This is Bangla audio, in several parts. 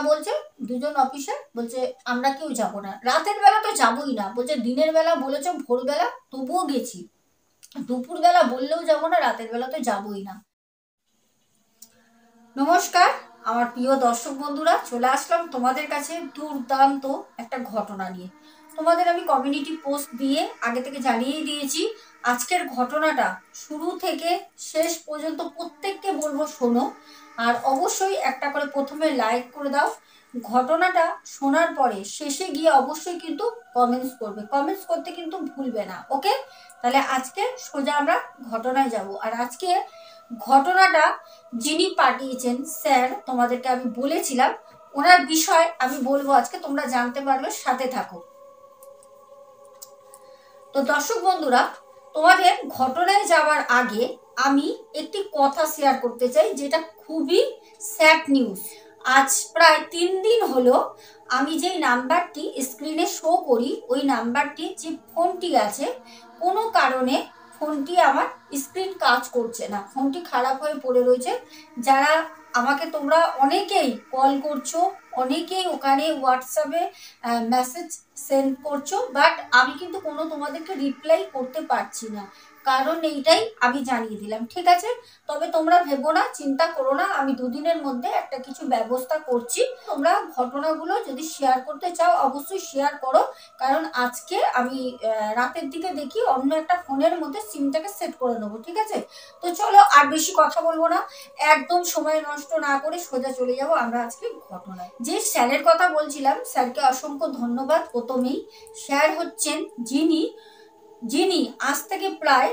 বলছে দুজন অফিসার বলছে আমরা কেউ যাব না, রাতের বেলা তো যাবই না, বলছে দিনের বেলা বলেছ ভোরবেলা তবুও গেছি, দুপুরবেলা বললেও যাব না, রাতের বেলা তো যাবই না। নমস্কার আমার প্রিয় দর্শক বন্ধুরা, চলে আসলাম তোমাদের কাছে দুর্দান্ত একটা ঘটনা নিয়ে। তোমাদের আমি কমিউনিটি পোস্ট দিয়ে আগে থেকে জানিয়েই দিয়েছি, আজকের ঘটনাটা শুরু থেকে শেষ পর্যন্ত প্রত্যেককে বলবো শোনো, আর অবশ্যই একটা করে প্রথমে লাইক করে দাও। ঘটনাটা শোনার পরে শেষে গিয়ে অবশ্যই কিন্তু কমেন্টস করবে, কমেন্টস করতে কিন্তু ভুলবে না, ওকে? তাহলে আজকে সোজা আমরা ঘটনায় যাব। আর আজকে ঘটনাটা যিনি পাঠিয়েছেন স্যার, তোমাদেরকে আমি বলেছিলাম ওনার বিষয় আমি বলবো আজকে, তোমরা জানতে পারবে, সাথে থাকো। তো দর্শক বন্ধুরা, তোমাদের ঘটনায় যাওয়ার আগে আমি একটি কথা শেয়ার করতে চাই, যেটা খুবই স্যাড নিউজ। আজ প্রায় 3 দিন হলো আমি যেই নাম্বারটি স্ক্রিনে শো করি, ওই নাম্বারটি যে ফোনটি আছে, কোনো কারণে ফোনটি আমার স্ক্রিন কাজ করছে না, ফোনটি খারাপ হয়ে পড়ে রয়েছে। যারা আমাকে তোমরা অনেকেই কল করছো, অনেকেই ওখানে হোয়াটসঅ্যাপে মেসেজ সেন্ড করছো, বাট আমি কিন্তু কোনো তোমাদেরকে রিপ্লাই করতে পারছি না, কারণ এইটাই আমি জানিয়ে দিলাম, ঠিক আছে? তবে তোমরা ভেবো না, চিন্তা করো না, আমি 2 দিনের মধ্যে একটা কিছু ব্যবস্থা করছি। তোমরা ঘটনাগুলো যদি শেয়ার করতে চাও অবশ্যই শেয়ার করো, কারণ আজকে আমি রাতের দিকে দেখি অন্য একটা ফোনের মধ্যে সিমটাকে সেট করে নেবো, ঠিক আছে? তো চলো আর বেশি কথা বলবো না, একদম সময় নষ্ট না করে সোজা চলে যাব আমরা আজকে ঘটনায়। যে স্যারের কথা বলছিলাম, স্যারকে অসংখ্য ধন্যবাদ। প্রথমেই স্যার হচ্ছেন যিনি যিনি আজ থেকে প্রায়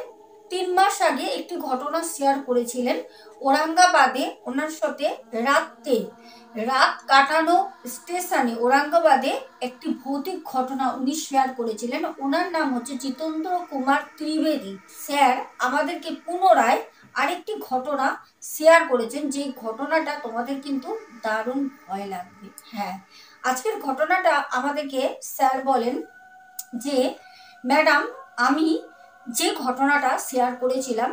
3 মাস আগে একটি ঘটনা শেয়ার করেছিলেন। ঔরঙ্গাবাদে ওনার সাথে রাত কাটানো স্টেশনে ঔরঙ্গাবাদে একটি ভৌতিক ঘটনা উনি শেয়ার করেছিলেন। ওনার নাম হচ্ছে জিতেন্দ্র কুমার ত্রিবেদী। স্যার আমাদেরকে পুনরায় আরেকটি ঘটনা শেয়ার করেছেন, যে ঘটনাটা তোমাদের কিন্তু দারুণ ভয় লাগবে। হ্যাঁ, আজকের ঘটনাটা আমাদেরকে স্যার বলেন যে ম্যাডাম, আমি যে ঘটনাটা শেয়ার করেছিলাম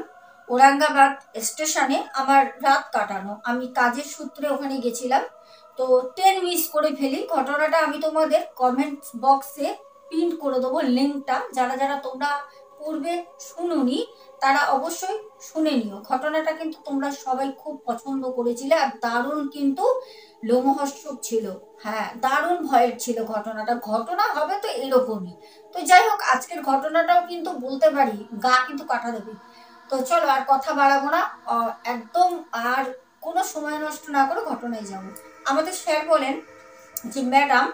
ঔরঙ্গাবাদ স্টেশনে আমার রাত কাটানো, আমি কাজের সূত্রে ওখানে গেছিলাম, তো ট্রেন মিস করে ফেলি। ঘটনাটা আমি তোমাদের কমেন্ট বক্সে পিন করে দেবো লিঙ্কটা, যারা যারা তোমরা পূর্বে শুনোনি তারা অবশ্যই শুনে নিও। ঘটনাটা কিন্তু তোমরা সবাই খুব পছন্দ করেছিলে, আর দারুণ কিন্তু লোমহর্ষক ছিল। হ্যাঁ, দারুণ ভয়ের ছিল ঘটনাটা। ঘটনা হবে তো এরকমই। তো যাই হোক, আজকের ঘটনাটাও কিন্তু বলতে পারি গা কিন্তু কাটা দেবে। তো চলো আর কথা বাড়াবো না, একদম আর কোনো সময় নষ্ট না করে ঘটনায় যাবো। আমাদের স্যার বলেন যে ম্যাডাম,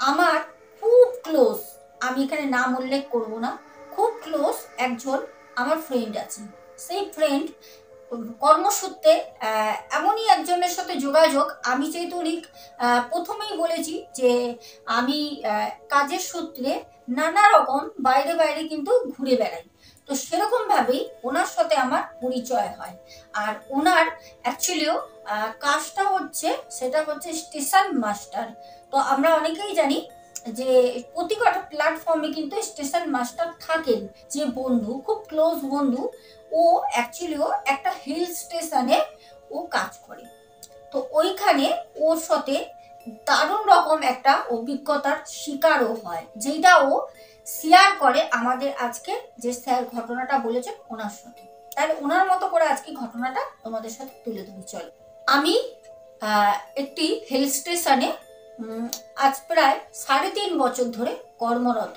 আমার খুব ক্লোজ, আমি এখানে নাম উল্লেখ করব না, খুব ক্লোজ একজন আমার ফ্রেন্ড আছে। সেই ফ্রেন্ড কর্মসূত্রে এমনই একজনের সাথে যোগাযোগ। আমি যেহেতু প্রথমেই বলেছি যে আমি কাজের সূত্রে নানা রকম বাইরে বাইরে কিন্তু ঘুরে বেড়াই, তো সেরকমভাবেই ওনার সাথে আমার পরিচয় হয়। আর ওনার অ্যাকচুয়ালিও কাজটা হচ্ছে, সেটা হচ্ছে স্টেশন মাস্টার। তো আমরা অনেকেই জানি যে প্রতি কটা প্ল্যাটফর্মে কিন্তু স্টেশন মাস্টার থাকেন, যে বন্ধু, খুব ক্লোজ বন্ধু, ও অ্যাকচুয়ালিও একটা হিল স্টেশনে ও কাজ করে। তো ওইখানে ওর সাথে দারুণ রকম একটা অভিজ্ঞতার শিকারও হয়, যেটা ও শেয়ার করে আমাদের আজকে যে স্যার ঘটনাটা বলেছেন ওনার সাথে। তাহলে ওনার মতো করে আজকে ঘটনাটা তোমাদের সাথে তুলে ধরি। চলো, আমি একটি হিল স্টেশনে আজ প্রায় 3.5 বছর ধরে কর্মরত।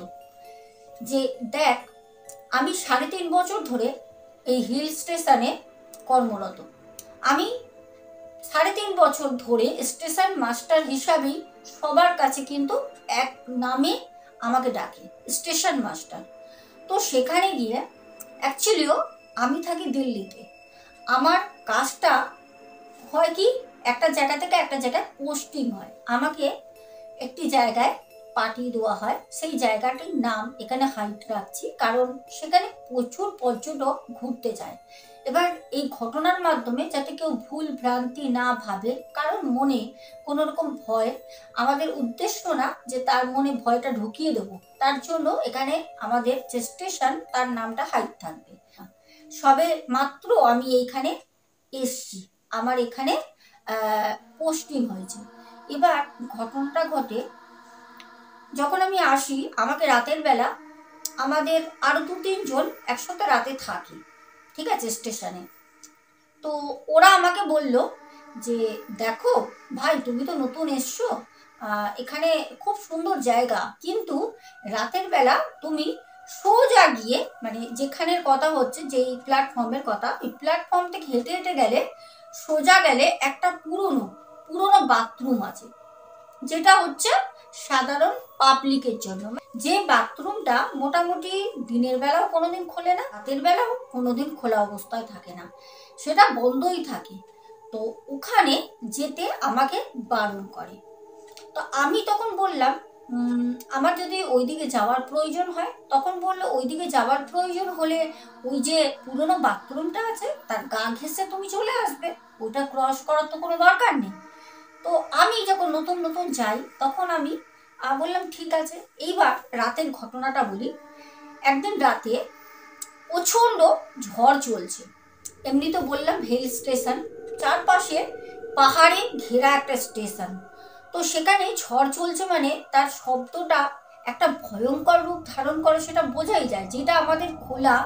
যে দেখ, আমি 3.5 বছর ধরে এই হিল স্টেশনে কর্মরত। আমি 3.5 বছর ধরে স্টেশন মাস্টার হিসাবেই সবার কাছে কিন্তু এক নামে আমাকে ডাকে, স্টেশন মাস্টার। তো সেখানে গিয়ে অ্যাকচুয়ালিও আমি থাকি দিল্লিতে। আমার কাজটা হয় কি, একটা জায়গা থেকে একটা জায়গায় পোস্টিং হয়, আমাকে একটি জায়গায় পাঠিয়ে দেওয়া হয়। সেই জায়গাটির নাম এখানে হাইট রাখছি, কারণ সেখানে প্রচুর পর্যটক ঘুরতে যায়। এবার এই ঘটনার মাধ্যমে যাতে কেউ ভুল ভ্রান্তি না ভাবে, কারণ মনে কোনো রকম ভয়, আমাদের উদ্দেশ্য না যে তার মনে ভয়টা ঢুকিয়ে দেব, তার জন্য এখানে আমাদের যে স্টেশন তার নামটা হাইট থাকবে। সবে মাত্র আমি এইখানে এসছি, আমার এখানে পোস্টিং হয়েছে। এবার ঘটনাটা ঘটে যখন আমি আসি, আমাকে রাতের বেলা আমাদের আরো 2-3 জন একসাথে রাতে থাকি, ঠিক আছে, স্টেশনে। তো ওরা আমাকে বলল যে দেখো ভাই, তুমি তো নতুন এসছো, এখানে খুব সুন্দর জায়গা, কিন্তু রাতের বেলা তুমি সোজা গিয়ে, মানে যেখানের কথা হচ্ছে, যেই প্ল্যাটফর্মের কথা, ওই প্ল্যাটফর্ম থেকে হেঁটে হেঁটে গেলে, সোজা গেলে একটা পুরনো পুরনো বাথরুম আছে, যেটা হচ্ছে সাধারণ পাবলিকের জন্য। যে বাথরুমটা মোটামুটি দিনের বেলাও কোনোদিন খোলে না, রাতের বেলাও কোনোদিন খোলা অবস্থায় থাকে না, সেটা বন্ধই থাকে। তো ওখানে যেতে আমাকে বারণ করে। তো আমি তখন বললাম আমার যদি ওইদিকে যাওয়ার প্রয়োজন হয়, তখন বললো ওইদিকে যাওয়ার প্রয়োজন হলে ওই যে পুরনো বাথরুমটা আছে তার গা ঘেঁষে তুমি চলে আসবে, ওটা ক্রস করার তো কোনো দরকার নেই। তো আমি যখন নতুন নতুন যাই তখন আমি বললাম ঠিক আছে। এইবার রাতের ঘটনাটা বলি। একদিন রাতে প্রচণ্ড ঝড় চলছে, এমনি তো বললাম হিল স্টেশন, চারপাশে পাহাড়ে ঘেরা একটা স্টেশন। তো সেখানে ঝড় চলছে মানে তার শব্দটা একটা ভয়ঙ্কর রূপ ধারণ করে, সেটা বোঝাই যায়। যেটা আমাদের খোলা,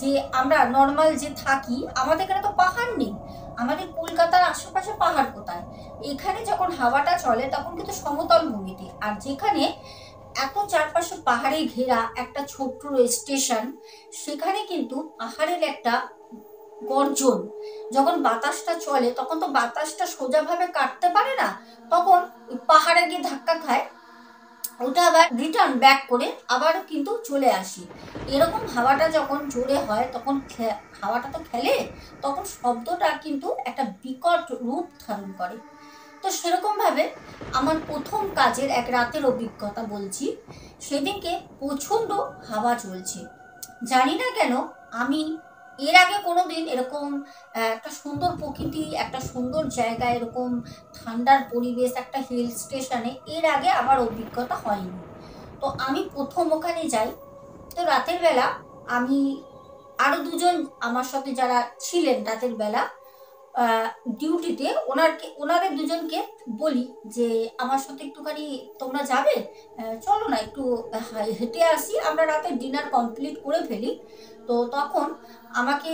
যে আমরা নর্মাল যে থাকি, আমাদের এখানে তো পাহাড় নেই, আমাদের কলকাতার আশেপাশে পাহাড় কোথায়? এখানে যখন হাওয়াটা চলে তখন কিন্তু সমতল ভূমিতে, আর যেখানে এত চারপাশে পাহাড়ে ঘেরা একটা ছোট্ট স্টেশন, সেখানে কিন্তু পাহাড়ের একটা গর্জন, যখন বাতাসটা চলে তখন তো বাতাসটা সোজাভাবে কাটতে পারে না, তখন ওই পাহাড়ে গিয়ে ধাক্কা খায়, ওটা আবার রিটার্ন ব্যাক করে আবার কিন্তু চলে আসি। এরকম হাওয়াটা যখন জোরে হয় তখন হাওয়াটা তো খেলে, তখন শব্দটা কিন্তু একটা বিকট রূপ ধারণ করে। তো সেরকমভাবে আমার প্রথম কাজের এক রাতের অভিজ্ঞতা বলছি। সেদিনকে প্রচণ্ড হাওয়া চলছে, জানি না কেন আমি এর আগে কোনোদিন এরকম একটা সুন্দর প্রকৃতি, একটা সুন্দর জায়গা, এরকম ঠান্ডার পরিবেশ একটা হিল স্টেশনে এর আগে আমার অভিজ্ঞতা হয়নি। তো আমি প্রথম ওখানে যাই। তো রাতের বেলা আমি আরও 2জন আমার সাথে যারা ছিলেন রাতের বেলা ডিউটিতে, ওনাদের 2জনকে বলি যে আমার সাথে একটুখানি তোমরা যাবে, চলো না একটু হেঁটে আসি, আমরা রাতে ডিনার কমপ্লিট করে ফেলি। তো তখন আমাকে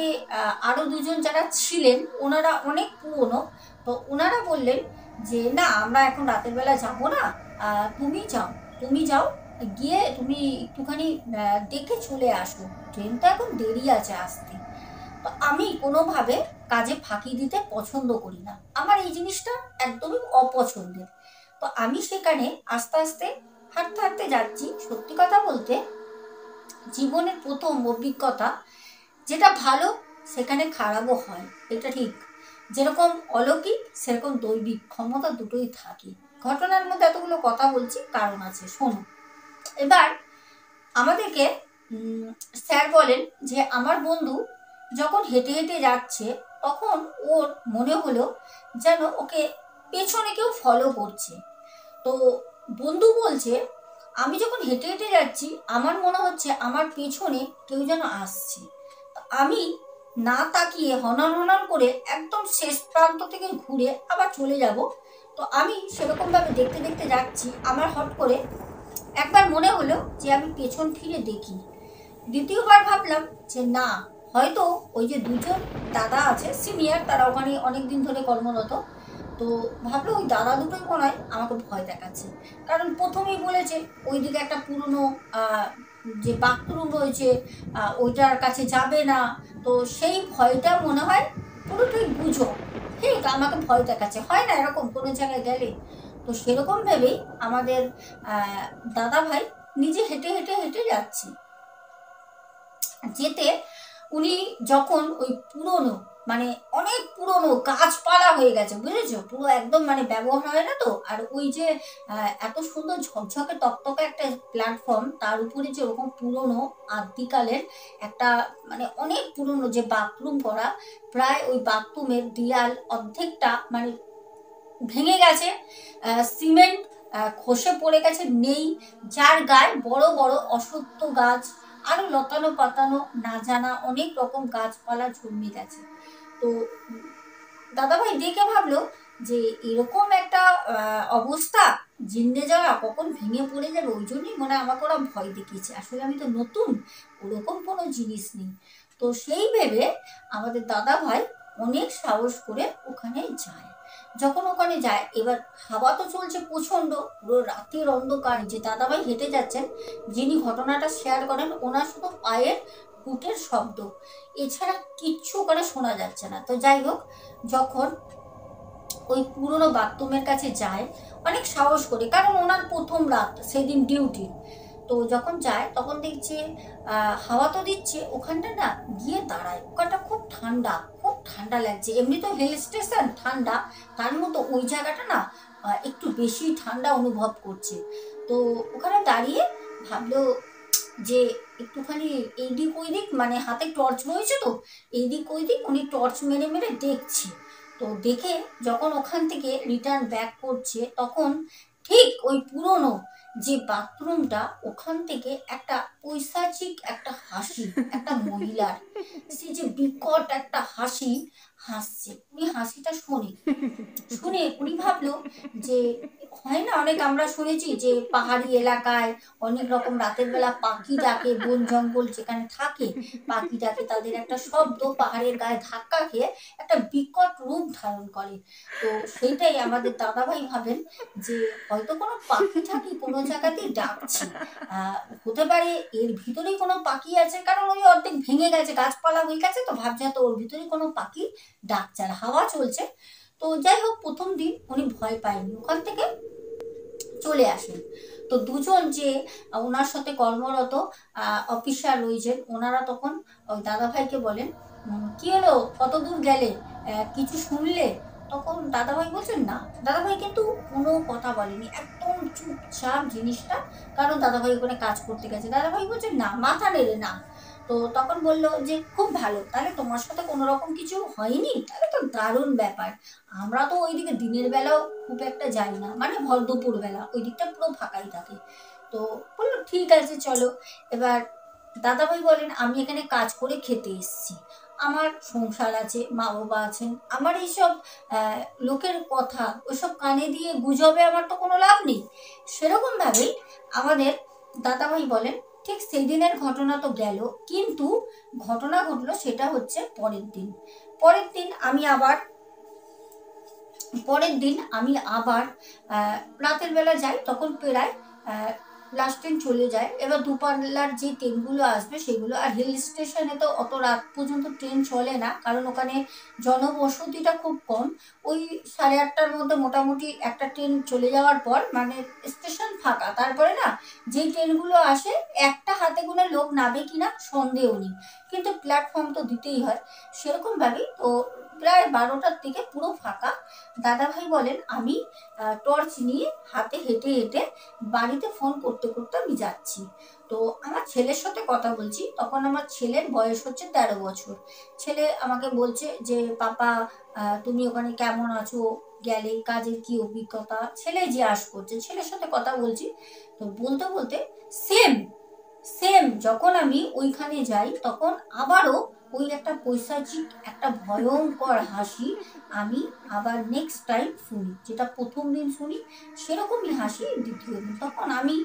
আরও 2জন যারা ছিলেন, ওনারা অনেক পুরনো, তো ওনারা বললেন যে না, আমরা এখন রাতের বেলা যাবো না, তুমি যাও, গিয়ে তুমি একটুখানি দেখে চলে আসো, ট্রেন তো এখন দেরি আছে আসতে। তো আমি কোনোভাবে কাজে ফাঁকি দিতে পছন্দ করি না, আমার এই জিনিসটা একদমই অপছন্দের। তো আমি সেখানে আস্তে আস্তে হাঁটতে হাঁটতে যাচ্ছি। সত্যি কথা বলতে জীবনের প্রথম অভিজ্ঞতা, যেটা ভালো সেখানে খারাপও হয়, এটা ঠিক। যেরকম অলৌকিক সেরকম দৈবিক ক্ষমতা দুটোই থাকে। ঘটনার মধ্যে এতগুলো কথা বলছি, কারণ আছে, শোনো। এবার আমাদেরকে স্যার বলেন যে আমার বন্ধু যখন হেঁটে হেঁটে যাচ্ছে তখন ওর মনে হলো যেন ওকে পেছনে কেউ ফলো করছে। তো বন্ধু বলছে আমি যখন হেঁটে হেঁটে যাচ্ছি আমার মনে হচ্ছে আমার পেছনে কেউ যেন আসছে। আমি না তাকিয়ে হনন হনন করে একদম শেষ প্রান্ত থেকে ঘুরে আবার চলে যাব। তো আমি সেরকমভাবে দেখতে দেখতে যাচ্ছি, আমার হট করে একবার মনে হলো যে আমি পেছন ফিরে দেখি। দ্বিতীয়বার ভাবলাম যে না, হয়তো ওই যে 2জন দাদা আছে সিনিয়র, তারা ওখানে অনেক দিন ধরে কর্মরত, তো ভাবলো ওই দাদা দুটোই মনে হয় আমাকে ভয় দেখাচ্ছে। কারণ প্রথমেই বলেছে ওইদিকে একটা পুরনো যে বাথরুম রয়েছে ওইটার কাছে যাবে না, তো সেই ভয়টা মনে হয় পুরোটাই গুজব, ঠিক আমাকে ভয় দেখাচ্ছে, হয় না এরকম কোনো জায়গায় গেলে? তো সেরকম ভেবেই আমাদের দাদা ভাই নিজে হেঁটে হেঁটে হেঁটে যাচ্ছে। যেতে উনি যখন ওই পুরনো, মানে অনেক পুরনো গাছপালা হয়ে গেছে, বুঝেছো, পুরো একদম মানে ব্যবহার হয় না তো, আর ওই যে এত সুন্দর ঝকঝকে তকতকে একটা প্ল্যাটফর্ম, তার উপরে যে ওরকম পুরনো আদিকালের একটা, মানে অনেক পুরনো যে বাথরুম করা, প্রায় ওই বাথরুমের দেয়াল অর্ধেকটা মানে ভেঙে গেছে, সিমেন্ট খসে পড়ে গেছে, নেই, যার গায়ে বড় বড় অশ্বত্থ গাছ, আরো লতানো পাতানো না জানা অনেক রকম গাছপালা জন্মে গেছে। তো দাদাভাই দেখে ভাবলো যে এরকম একটা অবস্থা, জিন্দে যাওয়া কখন ভেঙে পড়ে যাবে, ওই জন্যই মনে হয় আমাকে ওরা ভয় দেখিয়েছে। আসলে আমি তো নতুন, ওরকম কোনো জিনিস নেই। তো সেই ভেবে আমাদের দাদা ভাই অনেক সাহস করে ওখানে যায়। যখন ওখানে যায়, এবার হাওয়া তো চলছে প্রচণ্ড, পুরো রাতের অন্ধকার। যে দাদাভাই হেঁটে যাচ্ছেন, যিনি ঘটনাটা শেয়ার করেন, ওনার শুধু পায়ের বুটের শব্দ, এছাড়া কিচ্ছু ওখানে শোনা যাচ্ছে না। তো যাই হোক, যখন ওই পুরনো বাথরুমের কাছে যায় অনেক সাহস করে, কারণ ওনার প্রথম রাত সেদিন ডিউটি। তো যখন যায় তখন দেখছে হাওয়া তো দিচ্ছে, ওখানটা না গিয়ে দাঁড়ায়। ওখানটা খুব ঠান্ডা, খুব ঠান্ডা লাগছে। এমনি তো হিল স্টেশন ঠান্ডা, তার মতো ওই জায়গাটা না একটু বেশি ঠান্ডা অনুভব করছে। তো ওখানে দাঁড়িয়ে ভাবলো যে একটুখানি এইদিক ওইদিক, মানে হাতে টর্চ রয়েছে তো, এইদিক ওইদিক উনি টর্চ মেরে মেরে দেখছে। তো দেখে যখন ওখান থেকে রিটার্ন ব্যাক করছে, তখন ঠিক ওই পুরনো যে বাথরুমটা, ওখান থেকে একটা পৈশাচিক একটা হাসি, একটা মহিলার, সে যে বিকট একটা হাসি হাসছে। উনি হাসিটা শুনে উনি ভাবলো যে, হয় না অনেক আমরা শুনেছি যে পাহাড়ি এলাকায় অনেক রকম রাতের বেলা পাখি ডাকে, বন জঙ্গল যেখানে থাকে পাখি ডাকে, তাদের একটা শব্দ পাহাড়ের গায়ে ধাক্কা খেয়ে একটা বিকট রূপ ধারণ করে। তো সেটাই আমাদের দাদাভাই ভাবেন যে হয়তো কোনো পাখি ঠাকি কোনো জায়গাতেই ডাকছে, হতে পারে এর ভিতরেই কোনো পাখি আছে, কারণ ওই অর্ধেক ভেঙে গেছে, গাছপালা হয়ে গেছে, তো ভাবছে হয়তো ওর ভিতরে কোনো পাখি ডাকছে, আর হাওয়া চলছে। তো যাই হোক, প্রথম দিন উনি ভয় পায়নি, ওখান থেকে চলে আসেন। তো দুজন যে ওনার সাথে কর্মরত অফিসার রয়েছেন, ওনারা তখন ওই দাদাভাইকে বলেন, কি হলো, কত দূর গেলে, কিছু শুনলে? তখন দাদাভাই বলছেন না। দাদাভাই কিন্তু কোনো কথা বলেনি, একদম চুপচাপ জিনিসটা, কারণ দাদাভাই ওখানে কাজ করতে গেছে। দাদাভাই বলছেন না, মাথা নেড়ে না। তো তখন বললো যে খুব ভালো, তাহলে তোমার সাথে কোনো রকম কিছু হয়নি, তাহলে তো দারুণ ব্যাপার। আমরা তো ওইদিকে দিনের বেলাও খুব একটা যাই না, মানে ভর দুপুর বেলা ওই দিকটা পুরো ফাঁকাই থাকে। তো বললো ঠিক আছে চলো। এবার দাদাভাই বলেন, আমি এখানে কাজ করে খেতে এসেছি, আমার সংসার আছে, মা বাবা আছেন, আমার এইসব লোকের কথা ওইসব কানে দিয়ে গুজবে আমার তো কোনো লাভ নেই। সেরকম ভাবেই আমাদের দাদাভাই বলেন, ঠিক সেই দিনের ঘটনা তো গেল, কিন্তু ঘটনা ঘটলো সেটা হচ্ছে পরের দিন। পরের দিন আমি আবার রাতের বেলা যাই, তখন প্রায় লাস্ট ট্রেন চলে যায়। এবার দুপাল্লার যে ট্রেনগুলো আসবে সেগুলো, আর হিল স্টেশনে তো অত রাত পর্যন্ত ট্রেন চলে না, কারণ ওখানে জনবসতিটা খুব কম। ওই 8:30টার মধ্যে মোটামুটি একটা ট্রেন চলে যাওয়ার পর মানে স্টেশন ফাঁকা, তারপরে না যেই ট্রেনগুলো আসে একটা হাতে গোনা লোক নামে কিনা সন্দেহ নেই, কিন্তু প্ল্যাটফর্ম তো দিতেই হয়। সেরকমভাবেই তো প্রায় 12টার দিকে পুরো ফাঁকা। দাদাভাই বলেন, আমি টর্চ নিয়ে হাতে হেঁটে হেঁটে বাড়িতে ফোন করতে করতে আমি যাচ্ছি। তো আমার ছেলের সাথে কথা বলছি, তখন আমার ছেলের বয়স হচ্ছে 13 বছর। ছেলে আমাকে বলছে যে পাপা, তুমি ওখানে কেমন আছো, গেলে কাজের কি অভিজ্ঞতা, ছেলে জিজ্ঞাসা করছে, ছেলের সাথে কথা বলছি। তো বলতে বলতে সেম সেম যখন আমি ওইখানে যাই, তখন আবারও ওই একটা পৈশাচিক একটা ভয়ঙ্কর হাসি আমি আবার নেক্সট টাইম শুনি, যেটা প্রথম দিন শুনি সেরকমই হাসি দ্বিতীয় দিন। তখন আমি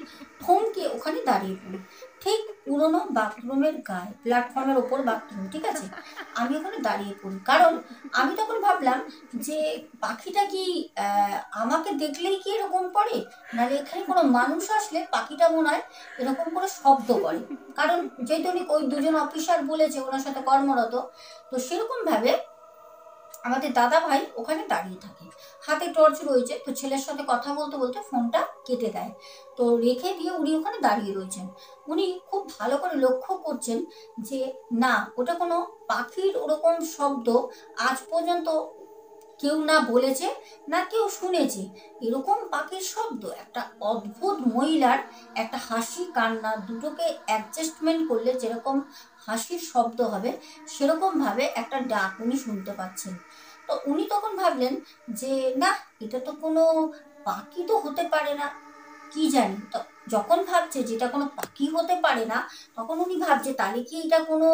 থমকে ওখানে দাঁড়িয়ে পড়ি, ঠিক পুরোনো বাথরুমের গায়ে, প্ল্যাটফর্মের ওপর বাথরুম, ঠিক আছে, আমি ওখানে দাঁড়িয়ে পড়ি। কারণ আমি তখন ভাবলাম যে পাখিটা কি আমাকে দেখলেই কি এরকম করে, নাহলে এখানে কোনো মানুষ আসলে পাখিটা মনে হয় এরকম করে শব্দ করে, কারণ যেহেতু উনি ওই দুজন অফিসার বলেছে ওনার সাথে কর্মরত। তো সেরকম ভাবে আমাদের দাদা ভাই ওখানে দাঁড়িয়ে থাকে, হাতে টর্চ রয়েছে। তো ছেলের সাথে কথা বলতে বলতে ফোনটা কেটে দেয়, তো রেখে দিয়ে উনি ওখানে দাঁড়িয়ে রয়েছেন। উনি খুব ভালো করে লক্ষ্য করছেন যে না, ওটা কোনো পাখির ওরকম শব্দ আজ পর্যন্ত কেউ না বলেছে, না কেউ শুনেছে এরকম পাখির শব্দ। একটা অদ্ভুত মহিলার একটা হাসি কান্না দুটোকে অ্যাডজাস্টমেন্ট করলে যেরকম হাসির শব্দ হবে, সেরকমভাবে একটা ডাক উনি শুনতে পাচ্ছেন। তো উনি তখন ভাবলেন যে না, এটা তো কোনো পাখি তো হতে পারে না, কি জানি। তো যখন ভাবছে যেটা কোনো পাখি হতে পারে না, তখন উনি ভাবছে তাহলে কি এটা কোনো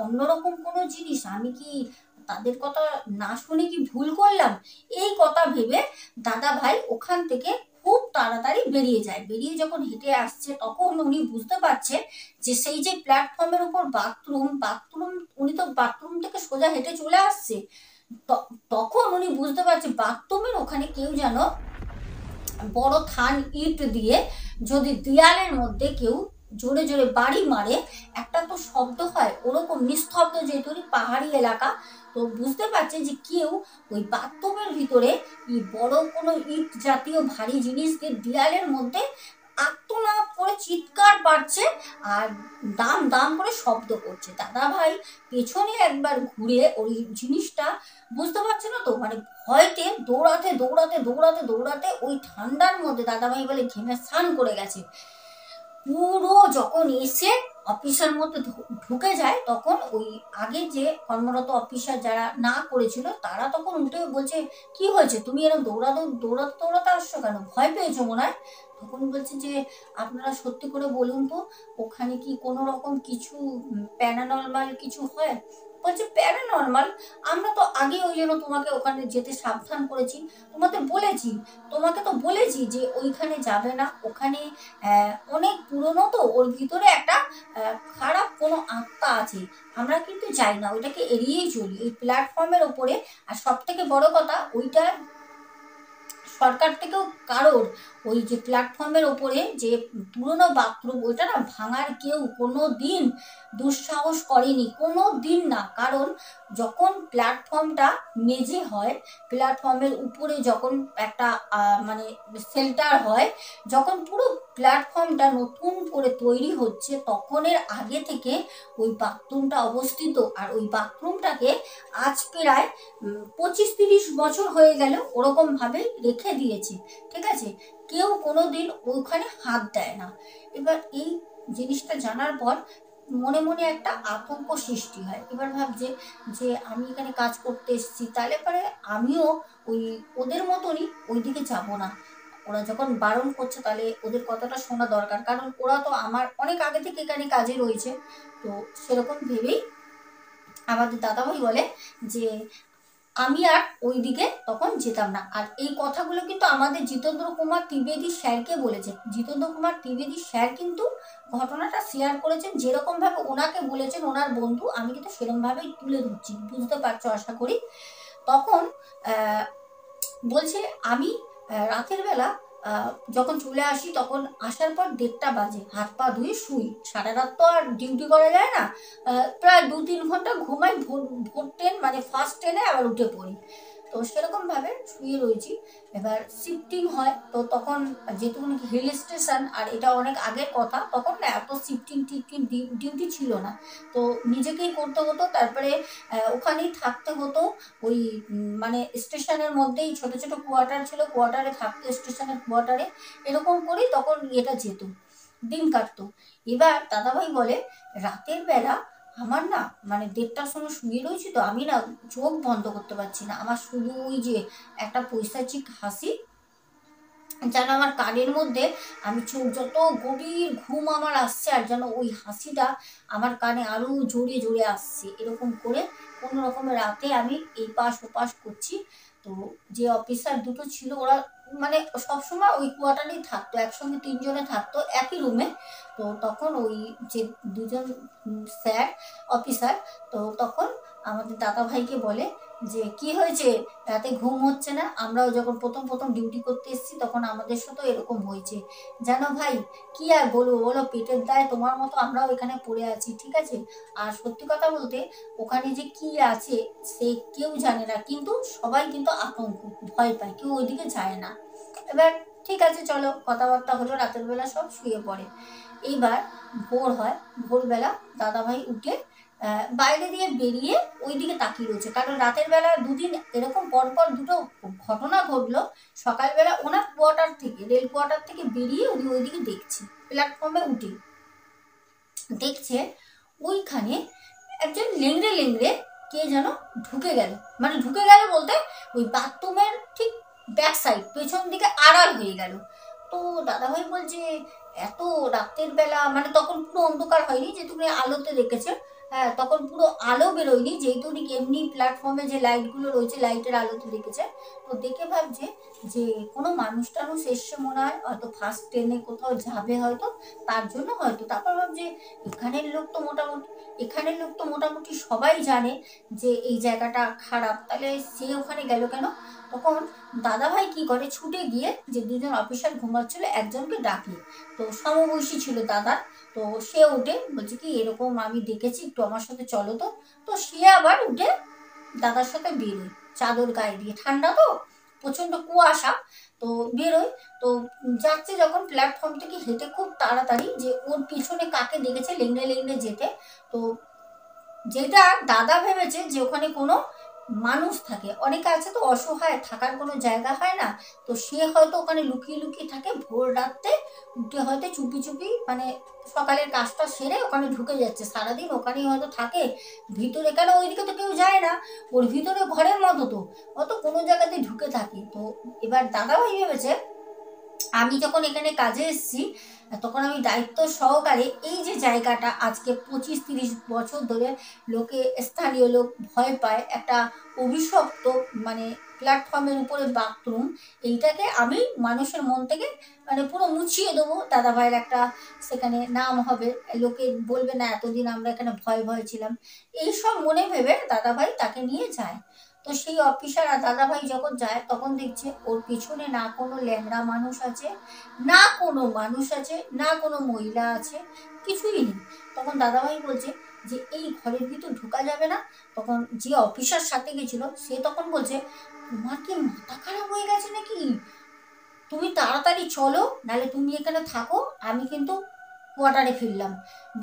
অন্যরকম কোনো জিনিস, আমি কি তাদের কথা না শুনে কি ভুল করলাম? এই কথা ভেবে দাদা ভাই ওখান থেকে খুব তাড়াতাড়ি বেরিয়ে যায়। বেরিয়ে যখন হেঁটে আসছে তখন উনি বুঝতে পারছে যে সেই যে প্ল্যাটফর্মের উপর বাথরুম, উনি তো বাথরুম থেকে সোজা হেঁটে চলে আসছে। তখন উনি বুঝতে পারছে বাথরুমের ওখানে কেউ যেন বড় থান ইট দিয়ে যদি দেয়ালের মধ্যে কেউ জোরে জোরে বাড়ি মারে একটা তো শব্দ হয়, ওরকম নিস্তব্ধ, যেহেতু পাহাড়ি এলাকা, তো বুঝতে পারছে যে কেউ ওই বাথরুমের ভিতরে বড় কোনো ইট জাতীয় ভারী জিনিসকে দেয়ালের মধ্যে আত্মনাদ করে চিৎকার পাচ্ছে আর দাম দাম করে শব্দ করছে। দাদা ভাই পেছনে একবার ঘুরে ওই জিনিসটা বুঝতে পারছে না তো, মানে ভয়তে দৌড়াতে দৌড়াতে দৌড়াতে দৌড়াতে ওই ঠান্ডার মধ্যে দাদা ভাই বলে ঘেমে স্নান করে গেছে। পুরো যখন এসে অফিসের মধ্যে ঢুকে যায় তখন ওই আগে যে কর্মরত অফিসার যারা না করেছিল তারা তখন উঠে বলছে, কি হয়েছে, তুমি এরকম দৌড়াতে দৌড়াতে দৌড়াতে আসছো কেন, ভয় পেয়েছো মনে হয়? তখন বলছে যে আপনারা সত্যি করে বলুন তো ওখানে কি কোনো রকম কিছু প্যারানর্মাল কিছু হয়? বলছে প্যারানর্মাল, আমরা তো আগে ওই জন্য তোমাকে ওখানে যেতে সাবধান করেছি, তোমাকে তো বলেছি যে ওইখানে যাবে না, ওখানে অনেক পুরনো তো, ওর ভিতরে একটা খারাপ কোনো আত্মা আছে, আমরা কিন্তু যাই না, ওইটাকে এড়িয়েই চলি ওই প্ল্যাটফর্মের ওপরে। আর সব থেকে বড় কথা ওইটা সরকার থেকেও কারোর ওই যে প্ল্যাটফর্মের ওপরে যে পুরনো বাথরুম ওইটা না ভাঙার কেউ কোনো দিন দুঃসাহস করেনি, কোনো দিন না। কারণ যখন প্ল্যাটফর্মটা মেঝে হয়, প্ল্যাটফর্মের উপরে যখন একটা মানে শেল্টার হয়, যখন পুরো প্ল্যাটফর্মটা নতুন করে তৈরি হচ্ছে তখনের আগে থেকে ওই বাথরুমটা অবস্থিত। আর ওই বাথরুমটাকে আজ প্রায় 25-30 বছর হয়ে গেল ওরকমভাবে রেখে দিয়েছে, ঠিক আছে? কেউ কোনো দিন ওখানে হাত দেয় না। এবার এই জিনিসটা জানার পর মনে মনে একটা আতঙ্ক সৃষ্টি হয়। এবার ভাবছে যে আমি এখানে কাজ করতে এসেছি, তাহলে পরে আমিও ওই ওদের মতনই ওইদিকে যাব না। ওরা যখন বারণ করছে তাহলে ওদের কথাটা শোনা দরকার, কারণ ওরা তো আমার অনেক আগে থেকে এখানে কাজে রয়েছে। তো সেরকম ভেবেই আমাদের দাদাভাই বলে যে আমি আর ওইদিকে তখন যেতাম না। আর এই কথাগুলো কিন্তু আমাদের জিতেন্দ্র কুমার ত্রিবেদী স্যারকে বলেছে। জিতেন্দ্র কুমার ত্রিবেদী স্যার কিন্তু ঘটনাটা শেয়ার করেছেন, যেরকমভাবে ওনাকে বলেছেন ওনার বন্ধু, আমি কিন্তু সেরকমভাবেই তুলে ধরছি, বুঝতে পারছো আশা করি। তখন বলছে আমি রাতের বেলা যখন চলে আসি তখন আসার পর 1:30 বাজে, হাত পা ধুয়ে শুই, সারা রাত তো আর ডিউটি করা যায় না, প্রায় 2-3 ঘন্টা ঘুমাই, ভোর ট্রেন মানে ফার্স্ট ট্রেনে আবার উঠে পড়ি। তো সেরকমভাবে শুয়ে রয়েছি। এবার শিফটিং হয়, তো তখন যেহেতু হিল স্টেশন আর এটা অনেক আগের কথা, তখন না এত শিফটিং টিফটিং ডিউটি ছিল না, তো নিজেকেই করতে হতো। তারপরে ওখানেই থাকতে হতো, ওই মানে স্টেশনের মধ্যেই ছোট ছোট কোয়ার্টার ছিল, কোয়ার্টারে থাকতো, স্টেশনের কোয়ার্টারে, এরকম করেই তখন এটা যেত, দিন কাটতো। এবার দাদাভাই বলে রাতের বেলা আমার না মানে 1:30টার সময় শুয়ে রয়েছি, তো আমি না চোখ বন্ধ করতে পারছি না, আমার শুধু ওই যে একটা পৈশাচিক হাসি যেন আমার কানের মধ্যে, আমি চোখ যত গভীর ঘুম আমার আসছে আর যেন ওই হাসিটা আমার কানে আরো জোরে জোরে আসছে, এরকম করে কোনো রকমের রাতে আমি এই পাশ ওপাশ করছি। তো যে অফিসার দুটো ছিল ওরা মানে সবসময় ওই কোয়ার্টারেই থাকতো, একসঙ্গে 3 জনে থাকতো একই রুমে। তো তখন ওই যে দুজন স্যার অফিসার, তো তখন আমাদের দাদা ভাইকে বলে যে কি হয়েছে, রাতে ঘুম হচ্ছে না, আমরাও যখন প্রথম প্রথম ডিউটি করতে এসেছি তখন আমাদের সাথেও এরকম হয়েছে, জানো ভাই কি আর বলবো, বলো পেটের দায়ে তোমার মতো আমরাও এখানে পড়ে আছি, ঠিক আছে? আর সত্যি কথা বলতে ওখানে যে কি আছে সে কেউ জানে না, কিন্তু সবাই কিন্তু আতঙ্ক ভয় পায়, কেউ ওইদিকে যায় না। এবার ঠিক আছে চলো কথাবার্তা হলো, রাতের বেলা সব শুয়ে পড়ে। এইবার ভোর হয়, ভোরবেলা দাদাভাই উঠে বাইরে দিয়ে বেরিয়ে ওইদিকে তাকিয়ে রয়েছে, কারণ রাতের বেলা দুদিন এরকম পরপর দুটো ঘটনা ঘটলো। সকালবেলা ওনার কোয়ার্টার থেকে, রেল কোয়ার্টার থেকে বেরিয়ে উনি ওইদিকে দেখছে, প্ল্যাটফর্মে উঠে দেখছে ওইখানে একজন লেংড়ে লেংড়ে কে যেন ঢুকে গেল, মানে ঢুকে গেল বলতে ওই বাথরুমের ঠিক ব্যাক সাইড পেছন দিকে আড়াল হয়ে গেল। তো দাদাভাই বলছে এত রাতের বেলা, মানে তখন পুরো অন্ধকার হয়নি, যে তুমি আলোতে দেখেছে, হ্যাঁ, তখন পুরো আলো বেরোয়নি, যেহেতু উনি এমনি প্ল্যাটফর্মে যে লাইটগুলো রয়েছে লাইটের আলোতে দেখেছে। তো দেখে ভাবছে যে কোনো মানুষ টানুষ এসছে মনে হয়, হয়তো ফার্স্ট ট্রেনে কোথাও যাবে হয়তো, তার জন্য হয়তো। তারপর ভাবছে এখানের লোক তো মোটামুটি সবাই জানে যে এই জায়গাটা খারাপ, তাহলে সে ওখানে গেল কেন? তখন দাদাভাই কি করে, ছুটে গিয়ে যে দুজন অফিসার ঘুমাচ্ছিল একজনকে ডাকে। তো সমবয়সী ছিল দাদার। তো সে উঠে বলছে কি এরকম আমি দেখেছি, একটু আমার সাথে চলো। তো তো সে আবার উঠে দাদার সাথে বেরোয়, চাদর গায়ে দিয়ে, ঠান্ডা তো, প্রচন্ড কুয়াশা। তো বেরোয়। তো যাচ্ছে যখন প্ল্যাটফর্ম থেকে হেঁটে খুব তাড়াতাড়ি, যে ওর পিছনে কাকে দেখেছে লেংড়ে লেংড়ে যেতে। তো যেটা দাদা ভেবেছে যে ওখানে কোনো মানুষ থাকে, অনেকে আছে তো অসহায়, থাকার কোনো জায়গা হয় না। তো সে হয়তো ওখানে লুকিয়ে লুকিয়ে থাকে, ভোর রাত্রে উঠে হয়তো চুপি চুপি মানে সকালের কাজটা সেরে ওখানে ঢুকে যাচ্ছে, সারাদিন ওখানেই হয়তো থাকে ভিতরে, কেন ওইদিকে তো কেউ যায় না, ওর ভিতরে ঘরের মতো তো, হয়তো কোনো জায়গাতে ঢুকে থাকে। তো এবার দাদাভাই ভেবেছে আমি যখন এখানে কাজে এসেছি তখন আমি দায়িত্ব সহকারে এই যে জায়গাটা আজকে 25-30 বছর ধরে লোকে, স্থানীয় লোক ভয় পায়, একটা অভিশপ্ত মানে প্ল্যাটফর্মের উপরে বাথরুম, এইটাকে আমি মানুষের মন থেকে মানে পুরো মুছিয়ে দেবো। দাদাভাইয়ের একটা সেখানে নাম হবে, লোকে বলবে না এতদিন আমরা এখানে ভয় ভয় ছিলাম, এইসব মনে ভেবে দাদাভাই তাকে নিয়ে যায়। তো সেই অফিসার আর দাদাভাই যখন যায় তখন দেখছে ওর পিছনে না কোনো ল্যাংড়া মানুষ আছে, না কোনো মহিলা আছে, কিছুই নেই। তখন দাদাভাই বলছে যে এই ঘরের ভিতর ঢোকা যাবে না। তখন যে অফিসার সাথে গেছিল সে তখন বলছে তোমার কি মাথা খারাপ হয়ে গেছে নাকি, তুমি তাড়াতাড়ি চলো, নাহলে তুমি এখানে থাকো, আমি কিন্তু কোয়ার্টারে ফিরলাম,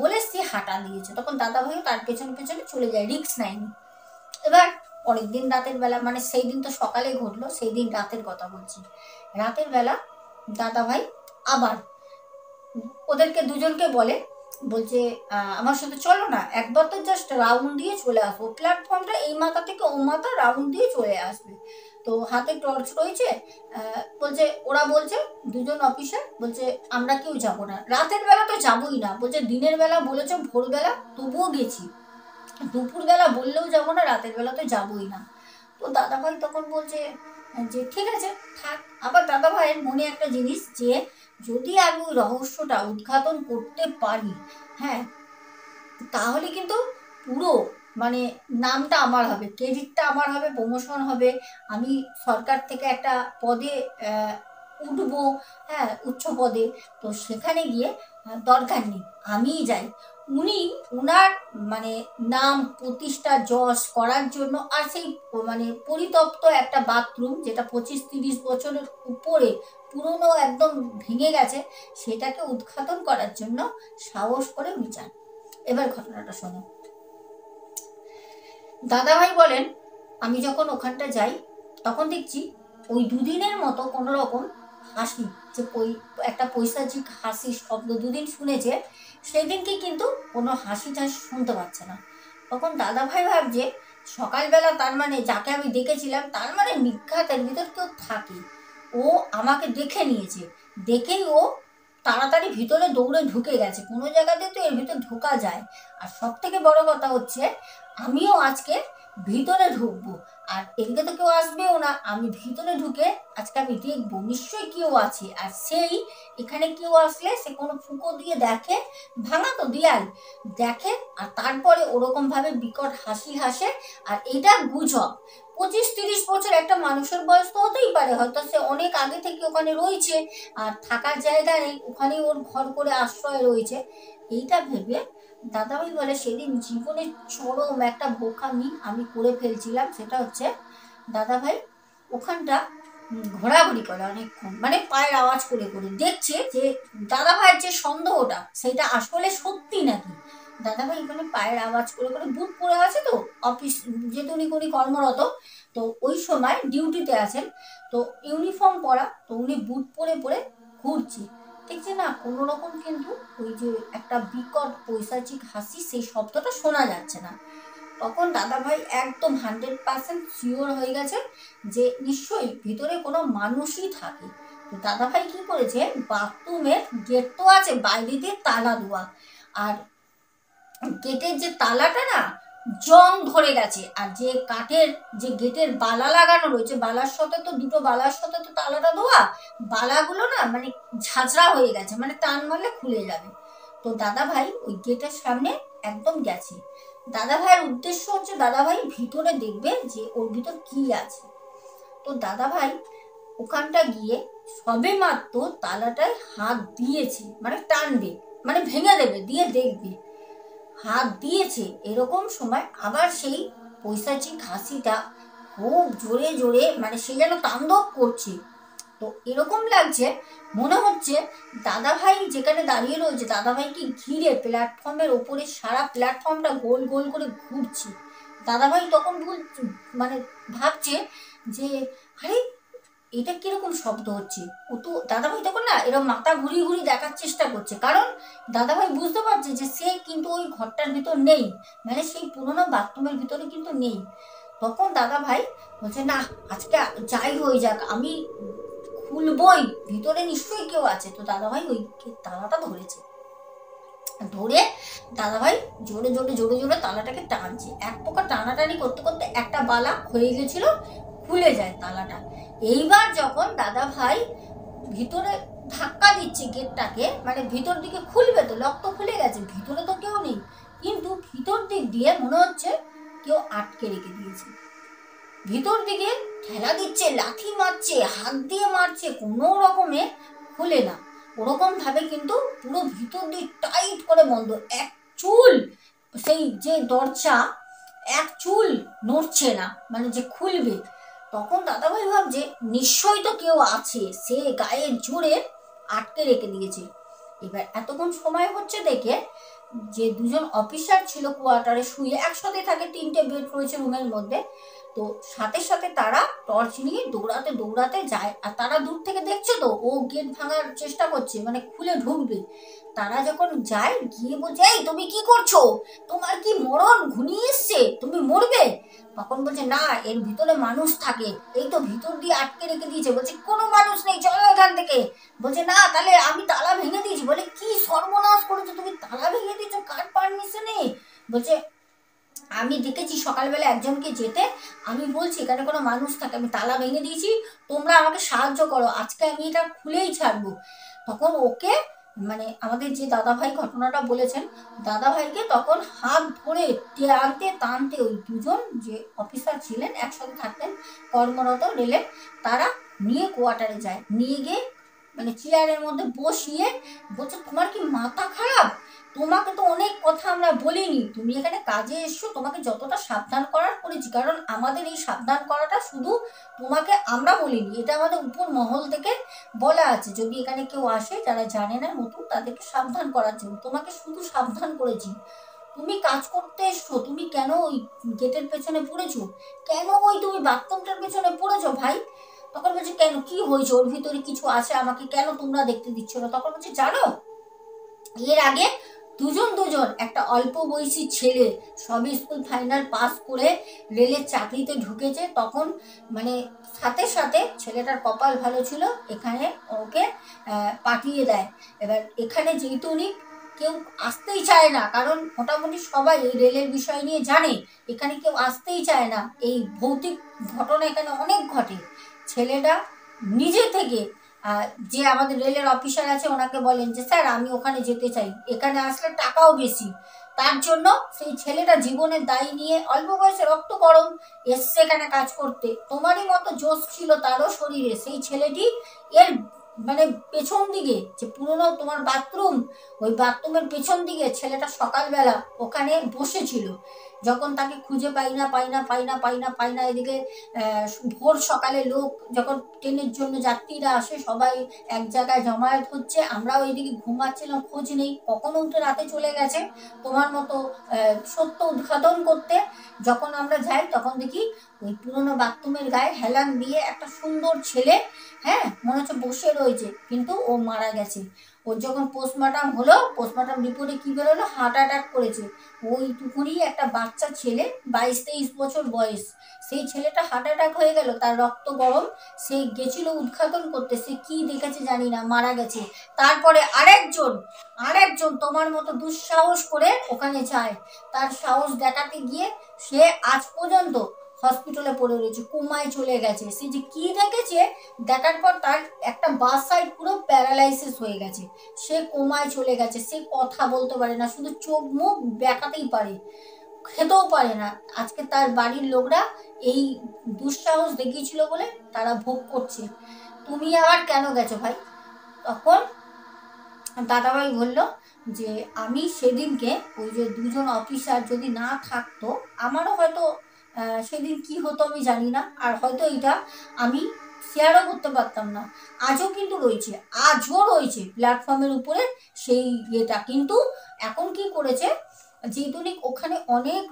বলে সে হাঁটা দিয়েছে। তখন দাদাভাইও তার পেছনে পেছনে চলে যায়, রিস্ক নেয়নি। এবার পরের দিন রাতের বেলা, মানে সেই দিন তো সকালে ঘটলো, সেই দিন রাতের কথা বলছি। রাতের বেলা দাদাভাই আবার ওদেরকে দুজনকে বলছে আমার সাথে চলো না, একবার তো জাস্ট রাউন্ড দিয়ে চলে আসবো, প্ল্যাটফর্মটা এই মাথা থেকে ও মাথা রাউন্ড দিয়ে চলে আসবে। তো হাতে টর্চ রয়েছে। বলছে ওরা বলছে দুজন অফিসার বলছে আমরা কেউ যাবো না, রাতের বেলা তো যাবোই না, বলছে দিনের বেলা বলেছ ভোরবেলা তবুও গেছি, দুপুরবেলা বললেও যাবো না, রাতের বেলা তো যাবোই না। তো দাদাভাই তখন বলছে যে ঠিক আছে থাক। আবার দাদাভাইয়ের মনে একটা জিনিস যে যদি আমি ওই রহস্যটা উদ্ঘাটন করতে পারি, হ্যাঁ, তাহলে কিন্তু পুরো মানে নামটা আমার হবে, ক্রেডিটটা আমার হবে, প্রমোশন হবে, আমি সরকার থেকে একটা পদে উঠবো, হ্যাঁ, উচ্চ পদে। তো সেখানে গিয়ে দরকার নেই আমিই যাই, উনি ওনার মানে নাম প্রতিষ্ঠা যশ করার জন্য, আর সেই মানে পরিতপ্ত একটা বাথরুম যেটা 25-30 বছরের উপরে পুরনো একদম ভেঙে গেছে, সেটাকে উদ্ঘাটন করার জন্য সাহস করে উনি যান। এবার ঘটনাটা শোনো। দাদাভাই বলেন আমি যখন ওখানটা যাই তখন দেখছি ওই দুদিনের মতো কোনো রকম হাসি, যে একটা পৈশাচিক হাসির শব্দ দুদিন শুনেছে, সেদিনকে কিন্তু কোনো হাসি টাসি শুনতে পাচ্ছে না। তখন দাদাভাই ভাবছে সকালবেলা তার মানে যাকে আমি দেখেছিলাম তার মানে নিঘাতের ভিতর কেউ থাকে, ও আমাকে দেখে নিয়েছে, দেখেই ও তাড়াতাড়ি ভিতরে দৌড়ে ঢুকে গেছে, কোনো জায়গাতে তো এর ভিতর ঢোকা যায়। আর সব থেকে বড় কথা হচ্ছে আমিও আজকে ভিতরে ঢুকবো, আর এদিকে তো কেউ আসবেও না, আমি ভিতরে ঢুকে আজকে আমি দেখবো নিশ্চয়ই কেউ আছে, আর সেই এখানে কেউ আসলে সে কোনো ফুঁকো দিয়ে দেখে, ভাঙা তো দেয়াল দেখে, আর তারপরে ওরকম ভাবে বিকট হাসি হাসে। আর এটা গুজব, 25-30 বছর একটা মানুষের বয়স তো হতেই পারে, হয়তো সে অনেক আগে থেকে ওখানে রয়েছে, আর থাকার জায়গা নেই, ওখানেই ওর ঘর করে আশ্রয় রয়েছে। এইটা ভেবে দাদাভাই বলে সেদিন জীবনের চরম একটা বোকামি আমি করে ফেলছিলাম, সেটা হচ্ছে দাদাভাই ওখানটা ঘোরাঘুরি করে অনেকক্ষণ, মানে পায়ের আওয়াজ করে করে দেখছে যে দাদাভাইয়ের যে সন্দেহটা সেটা আসলে সত্যি নাকি। দাদাভাই এখানে পায়ের আওয়াজ করে করে, বুট পরে আছে তো, অফিস যেহেতু উনি কর্মরত, তো ওই সময় ডিউটিতে আছেন, তো ইউনিফর্ম পরা, তো উনি বুট পরে পরে ঘুরছে, দেখছে না কোনো রকম কিন্তু ওই যে একটা বিকট পৈশাচিক হাসি সেই শব্দটা শোনা যাচ্ছে না। তখন দাদাভাই একদম 100% শিওর হয়ে গেছে যে নিশ্চয়ই ভিতরে কোনো মানুষই থাকে। তো দাদাভাই কি করেছে, বাথরুমের গেট তো আছে বাইরে দিয়ে তালা দেওয়া, আর গেটের যে তালাটা না জং ধরে গেছে, আর যে কাঠের যে গেটের বালা লাগানো রয়েছে, বালার সাথে তো দুটো বালার সাথে তো তালাটা দেওয়া, বালাগুলো না মানে ঝাঁঝরা হয়ে গেছে, মানে টান মারলে খুলে যাবে। তো দাদা ভাই ওই গেটের সামনে একদম গেছে। দাদা ভাইয়ের উদ্দেশ্য হচ্ছে দাদা ভাই ভিতরে দেখবে যে ওর ভিতর কি আছে। তো দাদা ভাই ওখানটা গিয়ে সবে মাত্র তালাটায় হাত দিয়েছে, মানে টানবে, মানে ভেঙে দেবে, দিয়ে দেখবে, হাত দিয়েছে এরকম সময় আবার সেই পৈশাচিক হাসিটা খুব জোরে জোরে, মানে সে যেন তাণ্ডব করছে। তো এরকম লাগছে, মনে হচ্ছে দাদা ভাই যেখানে দাঁড়িয়ে রয়েছে দাদা ভাইকে ঘিরে প্ল্যাটফর্মের ওপরে সারা প্ল্যাটফর্মটা গোল গোল করে ঘুরছে। দাদা ভাই তখন মানে ভাবছে যে আরে এটা কিরকম শব্দ হচ্ছে। ও তো দাদাভাই তখন না এরকম মাথা ঘুরিয়ে ঘুরিয়ে দেখার চেষ্টা করছে, কারণ দাদাভাই বুঝতে পারছে যে সে কিন্তু ওই ঘরটার ভিতর নেই, মানে সেই পুরোনো বাথরুমের ভিতরে কিন্তু নেই। তখন দাদা ভাই বলছে না, আজকে যাই হয়ে যাক আমি খুলবই, ভিতরে নিশ্চয়ই কেউ আছে। তো দাদাভাই ওই তালাটা ধরেছে, ধরে দাদাভাই জোরে জোরে জোরে জোরে তালাটাকে টানছে। এক প্রকার টানাটানি করতে করতে একটা বালা হয়ে গেছিল, খুলে যায় তালাটা। এইবার যখন দাদা ভাই ভিতরে ধাক্কা দিচ্ছে গেটটাকে, মানে ভিতর দিকে খুলবে, তো লক তো খুলে গেছে, ভিতরে তো কেউ নেই, কিন্তু ভিতর দিক দিয়ে মনে হচ্ছে কেউ আটকে রেখে দিয়েছে। ভিতর দিকে ঠেলা দিচ্ছে, লাঠি মারছে, হাত দিয়ে মারছে, কোনো রকমে খুলে না। ওরকম ভাবে কিন্তু পুরো ভিতর দিয়ে টাইট করে বন্ধ, এক চুল সেই যে দরজা এক চুল নড়ছে না, মানে যে খুলবে। তখন দাদাভাই ভাবছে নিশ্চয়ই তো কেউ আছে, সে গায়ের জোরে আটকে রেখে দিয়েছে। এবার এতক্ষণ সময় হচ্ছে দেখে যে দুজন অফিসার ছিল কোয়ার্টারে শুয়ে, একসাথে থাকে, 3টে বেড রয়েছে রুমের মধ্যে। তো সাথে সাথে তারা টর্চ নিয়ে দৌড়াতে দৌড়াতে যায়, আর তারা দূর থেকে দেখছে তো ও গেট ভাঙার চেষ্টা করছে, মানে খুলে ঢুকবে। তারা যখন যায় গিয়ে বলছে এই তুমি কি করছো, তোমার কি মরণ ঘনিয়ে এসছে, তুমি মরবে। তখন বলছে না, এর ভিতরে মানুষ থাকে, এই তো ভিতর দিয়ে আটকে রেখে দিয়েছে। বলছে কোনো মানুষ নেই, চলো এখান থেকে। বলছে না, তাহলে আমি তালা ভেঙে দিয়েছি। বলে কি সর্বনাশ করেছো তুমি, তালা ভেঙে দিয়েছো, কার পারমিশনে? বলছে আমি দেখেছি সকালবেলা একজনকে যেতে, আমি বলছি এখানে কোনো মানুষ থাকে, আমি তালা ভেঙে দিয়েছি, তোমরা আমাকে সাহায্য করো, আজকে আমি এটা খুলেই ছাড়বো। তখন ওকে মানে আমাদের যে দাদাভাই ঘটনাটা বলেছেন, দাদাভাইকে তখন হাত ধরে টানতে টানতে ওই দুজন যে অফিসার ছিলেন, একসাথে থাকতেন কর্মরত রেলের, তারা নিয়ে কোয়ার্টারে যায়। নিয়ে গিয়ে মানে চেয়ারের মধ্যে বসিয়ে বলছে তোমার কি মাথা খারাপ, তোমাকে তো অনেক কথা আমরা বলিনি, তুমি এখানে কাজে এসছো, তোমাকে যতটা সাবধান করার করেছি, কারণ আমাদের এই সাবধান করাটা শুধু তোমাকে আমরা বলিনি, এটা আমাদের উপর মহল থেকে বলা আছে, যদি এখানে কেউ আসে যারা জানে না নতুন, তাদেরকে সাবধান করার জন্য তোমাকে শুধু সাবধান করেছি। তুমি কাজ করতে এসছো, তুমি কেন ওই গেটের পেছনে পড়েছো, কেন ওই তুমি বাথরুমটার পেছনে পড়েছো ভাই? তখন বলছে কেন, কি হয়েছে, ওর ভিতরে কিছু আছে, আমাকে কেন তোমরা দেখতে দিচ্ছ না? তখন বলছে জানো, এর আগে দুজন একটা অল্প বয়সী ছেলে সবে স্কুল ফাইনাল পাস করে রেলের চাকরিতে ঢুকেছে, তখন মানে সাথে সাথে ছেলেটার কপাল ভালো ছিল, এখানে ওকে পাঠিয়ে দেয়। এবার এখানে যেহেতু উনি কেউ আসতেই চায় না, কারণ মোটামুটি সবাই এই রেলের বিষয় নিয়ে জানে, এখানে কেউ আসতেই চায় না, এই ভৌতিক ঘটনা এখানে অনেক ঘটে। ছেলেটা নিজে থেকে যে আমাদের রেলের অফিসার আছে ওনাকে বলেন যে স্যার আমি ওখানে যেতে চাই, এখানে আসলে টাকাও বেশি, তার জন্য সেই ছেলেটা জীবনের দায়ী নিয়ে অল্প বয়সে রক্ত গরম এসছে এখানে কাজ করতে। তোমারই মতো জোশ ছিল তারও শরীরে। সেই ছেলেটি এর মানে পেছন দিকে যে পুরনো তোমার বাথরুম, ওই বাথরুমের পেছন দিকে ছেলেটা সকালবেলা ওখানে বসেছিল, যখন তাকে খুঁজে পাই না এদিকে ভোর সকালে লোক যখন ট্রেনের জন্য যাত্রীরা আসে, সবাই এক জায়গায় জমায়েত হচ্ছে, আমরাও এদিকে ঘুমাচ্ছিলাম, খোঁজ নেই, কখনো উঠে রাতে চলে গেছে তোমার মতো সত্য উদ্ঘাটন করতে। যখন আমরা যাই তখন দেখি ওই পুরোনো বাথরুমের গায়ে হেলান দিয়ে একটা সুন্দর ছেলে, হ্যাঁ মনে হচ্ছে বসে রয়েছে, কিন্তু ও মারা গেছে। ওর যখন পোস্টমর্টম হলো, পোস্টমর্টম রিপোর্টে কি বেরোলো, হার্ট অ্যাটাক করেছে। ওইটুকুনি একটা বাচ্চা ছেলে, 22-23 বছর বয়স, সেই ছেলেটা হার্ট অ্যাটাক হয়ে গেল, তার রক্ত গরম, সে গেছিল উদ্ঘাটন করতে, সে কি দেখেছে জানি না, মারা গেছে। তারপরে আরেকজন তোমার মতো দুঃসাহস করে ওখানে যায়, তার সাহস দেখাতে গিয়ে সে আজ পর্যন্ত হসপিটালে পড়ে রয়েছে, কোমায় চলে গেছে। সে যে কি দেখেছে দেখার পর তার একটা বাঁ সাইড পুরো প্যারালাইসিস হয়ে গেছে, সে কোমায় চলে গেছে, সে কথা বলতে পারে না, শুধু চোখ মুখ বেঁকাতেই পারে, খেতেও পারে না। আজকে তার বাড়ির লোকরা এই দুঃসাহস দেখিয়েছিল বলে তারা ভোগ করছে। তুমি আবার কেন গেছো ভাই? তখন দাদাভাই বলল যে আমি সেদিনকে ওই যে দুজন অফিসার যদি না থাকতো, আমারও হয়তো সেদিন কি হতো আমি জানি না, আর হয়তো এটা আমি শেয়ারও করতে পারতাম না। আজও কিন্তু রয়েছে প্ল্যাটফর্মের উপরে সেই ইয়েটা। কিন্তু এখন কি করেছে, যেহেতু ওখানে অনেক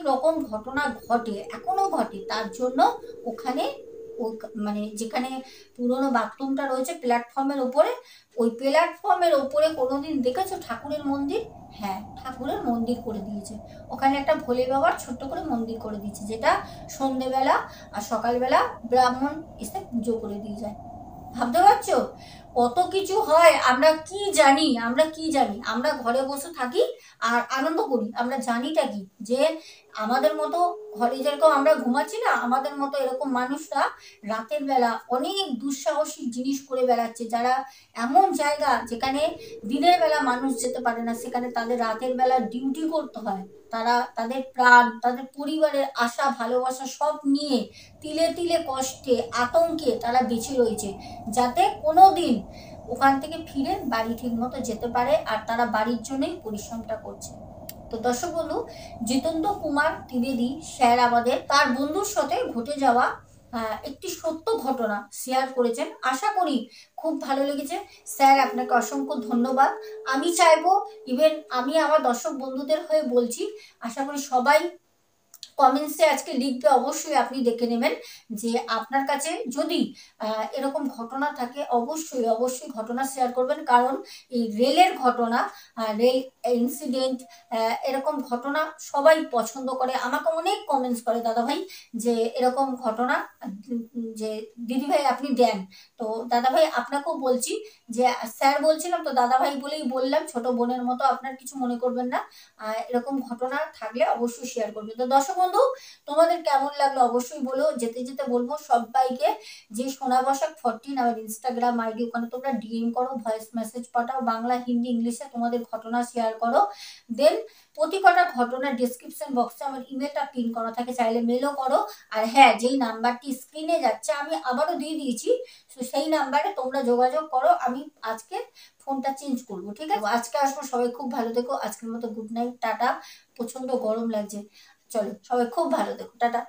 রকম ঘটনা ঘটে, এখনো ঘটে, তার জন্য ওখানে মানে যেখানে পুরনো বাথরুমটা রয়েছে প্ল্যাটফর্মের উপরে, ওই প্ল্যাটফর্মের ওপরে কোনোদিন দেখেছো ঠাকুরের মন্দির? হ্যাঁ, ঠাকুরের মন্দির করে দিয়েছে ওখানে, একটা ভোলে বাবার ছোট্ট করে মন্দির করে দিয়েছে, যেটা সন্ধেবেলা আর সকালবেলা ব্রাহ্মণ এসে পুজো করে দিয়ে যায়। ভাবতে পারছো কত কিছু হয়? আমরা কি জানি? আমরা ঘরে বসে থাকি আর আনন্দ করি। আমরা জানিটা কি, যে আমাদের মতো ঘরে যেরকম আমরা ঘুমাচ্ছি না, আমাদের মতো এরকম মানুষরা রাতের বেলা অনেক দুঃসাহসিক জিনিস করে বেড়াচ্ছে, যারা এমন জায়গা যেখানে দিনের বেলা মানুষ যেতে পারে না, সেখানে তাদের রাতের বেলা ডিউটি করতে হয়। তারা তাদের প্রাণ, তাদের পরিবারের আশা ভালোবাসা সব নিয়ে তিলে তিলে কষ্টে আতঙ্কে তারা বেঁচে রয়েছে, যাতে কোনো দিন ওখান থেকে ফিরে বাড়ি ঠিক মতো যেতে পারে, আর তারা বাড়ির জন্যই পরিশ্রমটা করছে। তো দর্শক বন্ধু, জিতেন্দ্র কুমার ত্রিবেদী স্যার আমাদের তার বন্ধুর সাথে ঘটে যাওয়া একটি সত্য ঘটনা শেয়ার করেছেন। আশা করি খুব ভালো লেগেছে। স্যার আপনাকে অসংখ্য ধন্যবাদ। আমি চাইবো, ইভেন আমি আমার দর্শক বন্ধুদের হয়ে বলছি, আশা করি সবাই কমেন্টসে আজকে লিখবে, অবশ্যই আপনি দেখে নেবেন যে আপনার কাছে যদি এরকম ঘটনা থাকে, অবশ্যই ঘটনা শেয়ার করবেন, কারণ এই রেলের ঘটনা, রেল ইনসিডেন্ট, এরকম ঘটনা সবাই পছন্দ করে। আমাকে অনেক কমেন্টস করে দাদাভাই যে এরকম ঘটনা যে দিদিভাই আপনি দেন। তো দাদাভাই আপনাকেও বলছি যে স্যার বলছিলাম তো দাদাভাই বলেই বললাম, ছোট বোনের মতো, আপনার কিছু মনে করবেন না। এরকম ঘটনা থাকলে অবশ্যই শেয়ার করবে। তো দর্শক বন্ধু, তোমাদের কেমন লাগলো অবশ্যই বলো। যেতে যেতে বলবো সবাইকে যে সোনা বসাক 14 আমার ইনস্টাগ্রাম আইডি, ওখানে তোমরা ডিএম করো, ভয়েস মেসেজ পাঠাও, বাংলা হিন্দি ইংলিশে তোমাদের ঘটনা শেয়ার করো। দেন প্রতি কটা ঘটনার ডিসক্রিপশন বক্সে আমার ইমেলটা পিন করা থাকে, চাইলে মেলও করো। আর হ্যাঁ, যেই নাম্বারটি স্ক্রিনে যাচ্ছে আমি আবারও দিয়ে দিয়েছি, তো সেই নাম্বারে তোমরা যোগাযোগ করো। আমি আজকে ফোনটা চেঞ্জ করবো, ঠিক আছে? আজকে আসবো, সবাই খুব ভালো থেকো। আজকের মতো গুড নাইট, টাটা। প্রচন্ড গরম লাগছে, চলো সবাই খুব ভালো থেকো, টাটা।